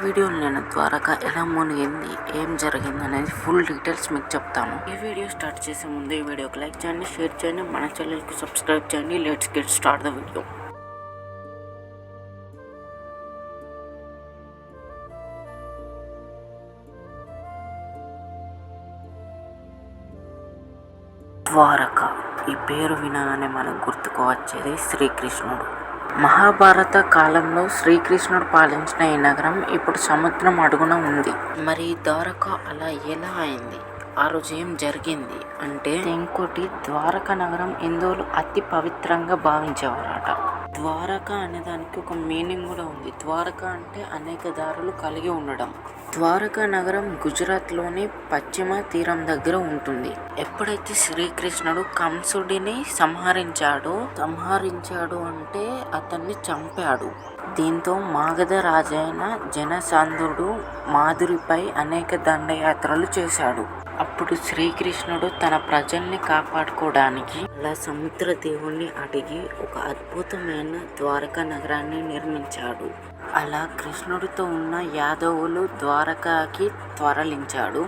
వీడియోలో నేను ద్వారక ఎలా మునిగింది, ఏం జరిగింది అనేది ఫుల్ డీటెయిల్స్ మీకు చెప్తాను. ఈ వీడియో స్టార్ట్ చేసే ముందు ఈ వీడియోకి లైక్ చేయండి, షేర్ చేయండి, మన ఛానల్కి సబ్స్క్రైబ్ చేయండి. Let's get start the video. Dwarka ఈ పేరు వినగానే మనకు గుర్తుకు వచ్చేది శ్రీకృష్ణుడు. మహాభారత కాలంలో శ్రీకృష్ణుడు పాలించిన ఈ నగరం ఇప్పుడు సముద్రం అడుగున ఉంది. మరి ద్వారక అలా ఎలా అయింది, ఆ రోజు ఏం జరిగింది అంటే, ఇంకోటి ద్వారక నగరం హిందువులు అతి పవిత్రంగా భావించేవారట. ద్వారక అనే దానికి ఒక మీనింగ్ కూడా ఉంది. ద్వారక అంటే అనేక దారులు కలిగి ఉండడం. ద్వారకా నగరం గుజరాత్లోని పశ్చిమ తీరం దగ్గర ఉంటుంది. ఎప్పుడైతే శ్రీకృష్ణుడు కంసుడిని సంహరించాడు అంటే అతన్ని చంపాడు. దీంతో మాగధ రాజైన జనసాంధుడు మాధురిపై అనేక దండయాత్రలు చేశాడు. అప్పుడు శ్రీకృష్ణుడు తన ప్రజల్ని కాపాడుకోవడానికి అలా సముద్ర దేవుణ్ణి అడిగి ఒక అద్భుతమైన ద్వారకా నగరాన్ని నిర్మించాడు. అలా కృష్ణుడితో ఉన్న యాదవులు ద్వారకాకి తరలించాడు.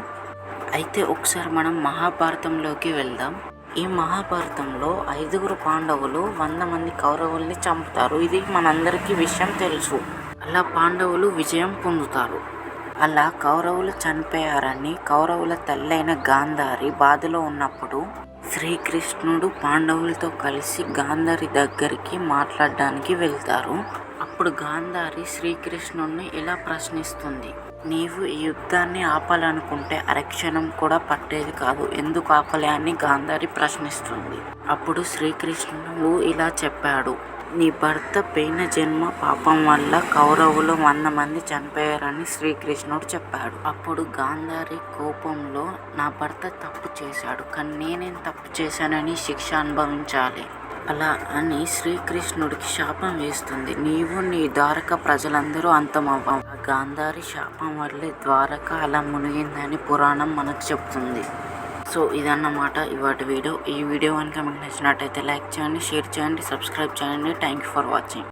అయితే ఒకసారి మనం మహాభారతంలోకి వెళ్దాం. ఈ మహాభారతంలో 5 పాండవులు 100 మంది కౌరవుల్ని చంపుతారు. ఇది మనందరికీ విషయం తెలుసు. అలా పాండవులు విజయం పొందుతారు. అలా కౌరవులు చనిపోయారని కౌరవుల తల్లైన గాంధారి బాధలో ఉన్నప్పుడు శ్రీకృష్ణుడు పాండవులతో కలిసి గాంధారి దగ్గరికి మాట్లాడడానికి వెళ్తారు. అప్పుడు గాంధారి శ్రీకృష్ణుడిని ఇలా ప్రశ్నిస్తుంది, నీవు ఈ యుద్ధాన్ని ఆపాలనుకుంటే అరక్షణం కూడా పట్టేది కాదు, ఎందుకు ఆపలే అని గాంధారి ప్రశ్నిస్తుంది. అప్పుడు శ్రీకృష్ణుడు ఇలా చెప్పాడు, నీ భర్త పోయిన జన్మ పాపం వల్ల కౌరవులు 100 మంది చనిపోయారని శ్రీకృష్ణుడు చెప్పాడు. అప్పుడు గాంధారి కోపంలో, నా భర్త తప్పు చేశాడు, కానీ నేనేం తప్పు చేశానని శిక్ష అనుభవించాలి అలా అని శ్రీకృష్ణుడికి శాపం వేస్తుంది. నీవు నీ ద్వారక ప్రజలందరూ అంతమవ్వ. గాంధారి శాపం వల్లే ద్వారక అలా మునిగిందని పురాణం మనకు చెప్తుంది. సో ఇదన్నమాట ఇవాటి వీడియో. ఈ వీడియో కనుక మీకు నచ్చినట్టయితే లైక్ చేయండి, షేర్ చేయండి, సబ్స్క్రైబ్ చేయండి. Thank you for watching.